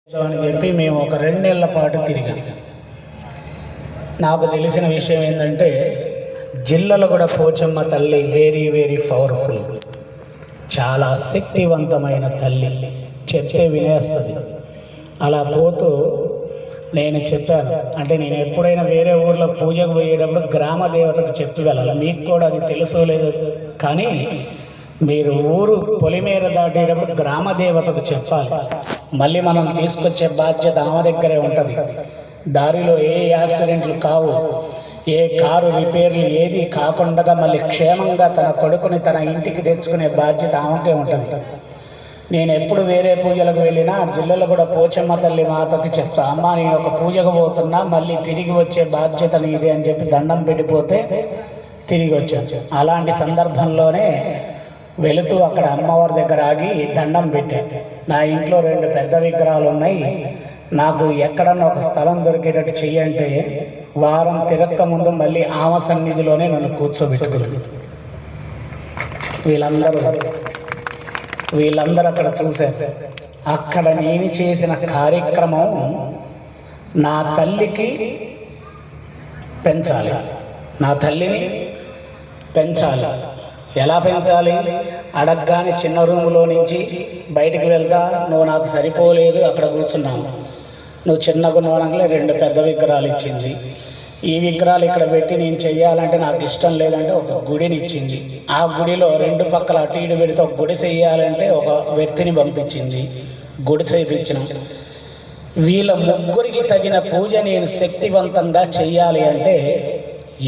అని చెప్పి మేము ఒక 2 నెలల పాటు తిరిగాం. నాకు తెలిసిన విషయం ఏంటంటే జిల్లలగూడ పోచమ్మ తల్లి వెరీ వెరీ పవర్ఫుల్, చాలా శక్తివంతమైన తల్లి, చెప్తే వినేస్తుంది. అలా పోతూ నేను చెప్పాను, అంటే నేను ఎప్పుడైనా వేరే ఊర్లో పూజకు పోయేటప్పుడు గ్రామ దేవతకు చెప్పి వెళ్ళాలి. మీకు కూడా అది తెలుసో లేదు, కానీ మీరు ఊరు పొలిమేర దాటేటప్పుడు గ్రామ దేవతకు చెప్పాలి. మళ్ళీ మనం తీసుకొచ్చే బాధ్యత ఆమె దగ్గరే ఉంటుంది. దారిలో ఏ యాక్సిడెంట్లు కావు, ఏ కారు రిపేర్లు ఏది కాకుండా మళ్ళీ క్షేమంగా తన కొడుకుని తన ఇంటికి తెచ్చుకునే బాధ్యత ఆమెకే ఉంటుంది. నేను ఎప్పుడు వేరే పూజలకు వెళ్ళినా జిల్లాలో కూడా పోచమ్మ తల్లి మాతకి చెప్తా, అమ్మ నేను ఒక పూజకు పోతున్నా, మళ్ళీ తిరిగి వచ్చే బాధ్యత నీదే అని చెప్పి దండం పెట్టిపోతే తిరిగి వచ్చాను. అలాంటి సందర్భంలోనే వెళుతూ అక్కడ అమ్మవారి దగ్గర ఆగి దండం పెట్టా. నా ఇంట్లో 2 పెద్ద విగ్రహాలు ఉన్నాయి, నాకు ఎక్కడన్నా ఒక స్థలం దొరికేటట్టు చెయ్యంటే వారం తిరక్క ముందు మళ్ళీ ఆమె సన్నిధిలోనే నన్ను కూర్చోబెట్టుకుంది. వీళ్ళందరూ అక్కడ చూశారు. అక్కడ నేను చేసిన కార్యక్రమం నా తల్లికి పెంచాలి, నా తల్లిని పెంచాలి. ఎలా పెంచాలి? అడగగానే చిన్న రూములో నుంచి బయటికి వెళ్తా, నువ్వు నాకు సరిపోలేదు అక్కడ కూర్చున్నావు, నువ్వు చిన్నగా ఉన్నానలే 2 పెద్ద విగ్రహాలు ఇచ్చింది. ఈ విగ్రహాలు ఇక్కడ పెట్టి నేను చెయ్యాలంటే నాకు ఇష్టం లేదంటే ఒక గుడిని ఇచ్చింది. ఆ గుడిలో 2 పక్కల అటు ఇటు పెడితే ఒక గుడి చెయ్యాలంటే ఒక వ్యక్తిని పంపించింది, గుడి చేయించిన. వీళ్ళ ముగ్గురికి తగిన పూజ నేను శక్తివంతంగా చెయ్యాలి అంటే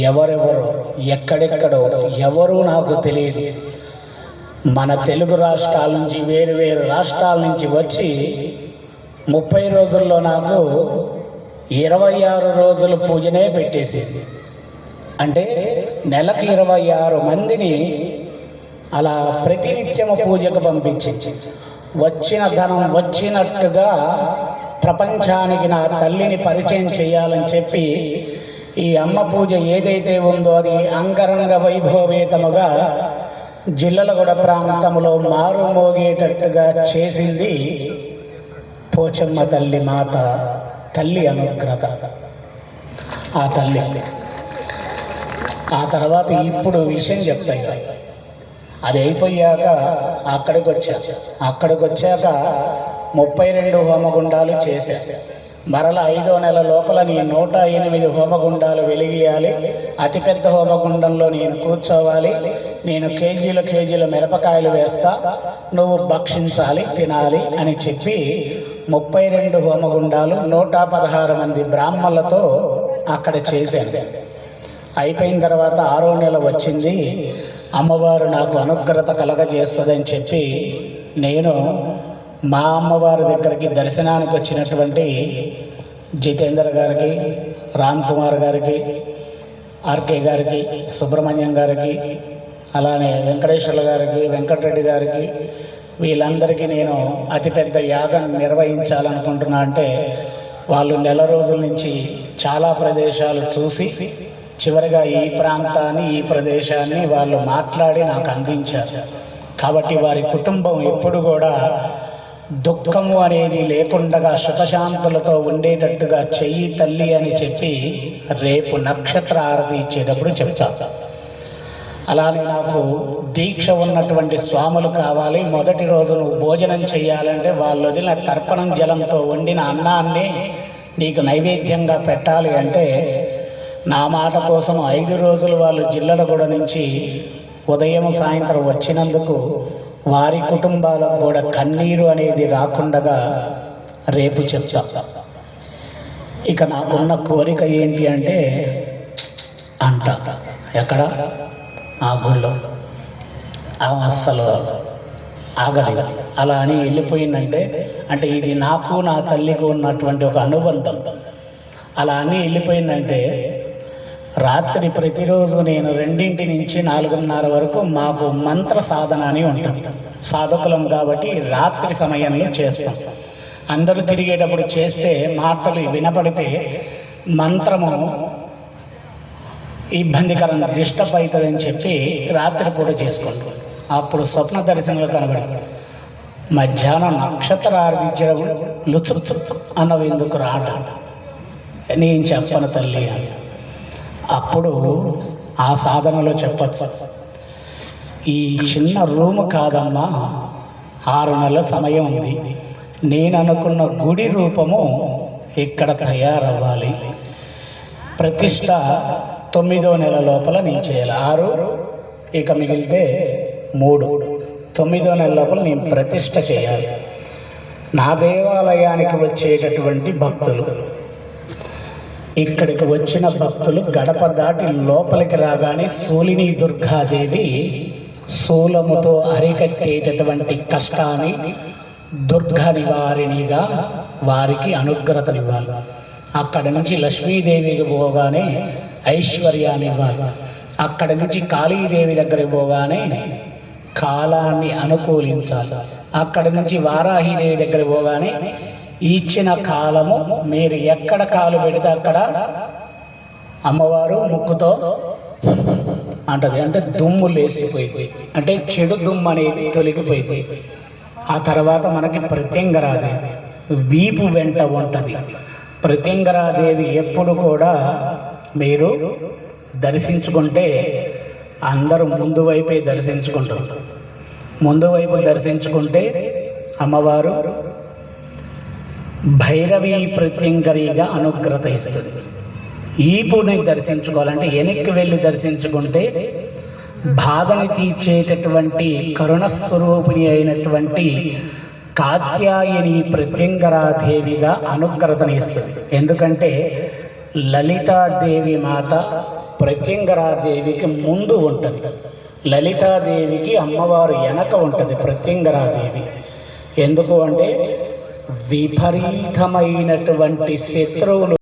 ఎవరెవరో ఎక్కడెక్కడో ఎవరూ నాకు తెలియదు. మన తెలుగు రాష్ట్రాల నుంచి వేరు వేరు రాష్ట్రాల నుంచి వచ్చి 30 రోజుల్లో నాకు 26 రోజుల పూజనే పెట్టేసేసి, అంటే నెలకు 26 మందిని అలా ప్రతినిత్యము పూజకు పంపించి వచ్చిన ధనం వచ్చినట్టుగా ప్రపంచానికి నా తల్లిని పరిచయం చేయాలని చెప్పి ఈ అమ్మ పూజ ఏదైతే ఉందో అది అంగరంగ వైభవేతముగా జిల్లలగూడ ప్రాంతంలో మారుమోగేటట్టుగా చేసింది పోచమ్మ తల్లి మాత, తల్లి అనుగ్రత. ఆ తల్లి ఆ తర్వాత ఇప్పుడు విషయం చెప్తాయి. అది అయిపోయాక అక్కడికి వచ్చాక 32 హోమగుండాలు చేశారు. మరల 5వ నెల లోపల నీ 108 హోమగుండాలు వెలిగియాలి, అతిపెద్ద హోమగుండంలో నేను కూర్చోవాలి, నేను కేజీల మిరపకాయలు వేస్తా, నువ్వు భక్షించాలి, తినాలి అని చెప్పి 32 హోమగుండాలు 116 మంది బ్రాహ్మణులతో అక్కడ చేశాను. అయిపోయిన తర్వాత 6వ నెల వచ్చింది, అమ్మవారు నాకు అనుగ్రత కలగజేస్తుందని చెప్పి నేను మా అమ్మవారి దగ్గరికి దర్శనానికి వచ్చినటువంటి జితేందర్ గారికి, రామ్ కుమార్ గారికి, ఆర్కే గారికి, సుబ్రహ్మణ్యం గారికి, అలానే వెంకటేశ్వర్ల గారికి, వెంకటరెడ్డి గారికి, వీళ్ళందరికీ నేను అతిపెద్ద యాగం నిర్వహించాలనుకుంటున్నా. అంటే వాళ్ళు నెల రోజుల నుంచి చాలా ప్రదేశాలు చూసి చివరిగా ఈ ప్రాంతాన్ని, ఈ ప్రదేశాన్ని వాళ్ళు మాట్లాడి నాకు అందించారు. కాబట్టి వారి కుటుంబం ఎప్పుడు కూడా దుఃఖము అనేది లేకుండా సుఖశాంతులతో ఉండేటట్టుగా చెయ్యి తల్లి అని చెప్పి రేపు నక్షత్ర ఆరతి ఇచ్చేటప్పుడు చెప్తా. అలానే నాకు దీక్ష ఉన్నటువంటి స్వాములు కావాలి. మొదటి రోజు నువ్వు భోజనం చెయ్యాలంటే వాళ్ళు వదిలిన తర్పణం జలంతో వండిన అన్నాన్ని నీకు నైవేద్యంగా పెట్టాలి అంటే నా మాట కోసం 5 రోజులు వాళ్ళు జిల్లలగూడ నుంచి ఉదయం సాయంత్రం వచ్చినందుకు వారి కుటుంబాలకు కూడా కన్నీరు అనేది రాకుండా రేపు చెప్తా. ఇక నాకున్న కోరిక ఏంటి అంటే ఎక్కడ ఆ గుళ్ళో అస్సలు ఆగదు. అలా అని వెళ్ళిపోయిందంటే అంటే ఇది నాకు నా తల్లికి ఉన్నటువంటి ఒక అనుబంధం. అలా అని వెళ్ళిపోయిందంటే రాత్రి ప్రతిరోజు నేను 2 నుంచి 4:30 వరకు మాకు మంత్ర సాధన అని ఉంటుంది. సాధకులం కాబట్టి రాత్రి సమయంలో చేస్తాం. అందరూ తిరిగేటప్పుడు చేస్తే మాటలు వినపడితే మంత్రము ఇబ్బందికరం, డిస్టర్బ్ అవుతుందని చెప్పి రాత్రిపూట చేసుకుంటాం. అప్పుడు స్వప్న దర్శనంలో కనబడి మధ్యాహ్నం నక్షత్రార్ధించడం లుచుక్ అన్నవి ఎందుకు రాట నేను చెప్పను తల్లి అని. అప్పుడు ఆ సాధనలో చెప్పచ్చు, ఈ చిన్న రూము కాదమ్మా, 6 నెలల సమయం ఉంది, నేను అనుకున్న గుడి రూపము ఇక్కడ తయారవ్వాలి, ప్రతిష్ట 9వ నెల లోపల నేను చేయాలి. 6 ఇక మిగిలితే 3, 9వ నెల లోపల నేను ప్రతిష్ట చేయాలి. నా దేవాలయానికి వచ్చేటటువంటి భక్తులు, ఇక్కడికి వచ్చిన భక్తులు గడప దాటి లోపలికి రాగానే శూలిని దుర్గాదేవి శూలముతో అరికట్టేటటువంటి కష్టాన్ని దుర్గ నివారిణిగా వారికి అనుగ్రతనివ్వాలి. అక్కడి నుంచి లక్ష్మీదేవికి పోగానే ఐశ్వర్యాన్ని ఇవ్వాలి. అక్కడి నుంచి కాళీదేవి దగ్గరికి పోగానే కాలాన్ని అనుకూలించాలి. అక్కడి నుంచి వారాహిదేవి దగ్గరికి పోగానే ఇచ్చిన కాలము మీరు ఎక్కడ కాలు పెడితే అక్కడ అమ్మవారు ముక్కుతో అంటది, అంటే దుమ్ము లేసిపోయింది, అంటే చెడు దుమ్ము అనేది తొలగిపోయింది. ఆ తర్వాత మనకి ప్రత్యంగరాదేవి వీపు వెంట ఉంటుంది. ప్రత్యంగరాదేవి ఎప్పుడు కూడా మీరు దర్శించుకుంటే అందరూ ముందు వైపే దర్శించుకుంటారు. ముందు వైపు దర్శించుకుంటే అమ్మవారు భైరవి ప్రత్యంగరిగా అనుగ్రత ఇస్తుంది. ఈపుని దర్శించుకోవాలంటే వెనక్కి వెళ్ళి దర్శించుకుంటే బాధని తీర్చేటటువంటి కరుణస్వరూపిణి అయినటువంటి కాత్యాయని ప్రత్యంగరాదేవిగా అనుగ్రతని ఇస్తుంది. ఎందుకంటే లలితాదేవి మాత ప్రత్యంగరాదేవికి ముందు ఉంటుంది, లలితాదేవికి అమ్మవారు వెనక ఉంటుంది ప్రత్యంగరాదేవి. ఎందుకు అంటే విపరీతమైనటువంటి శత్రువులు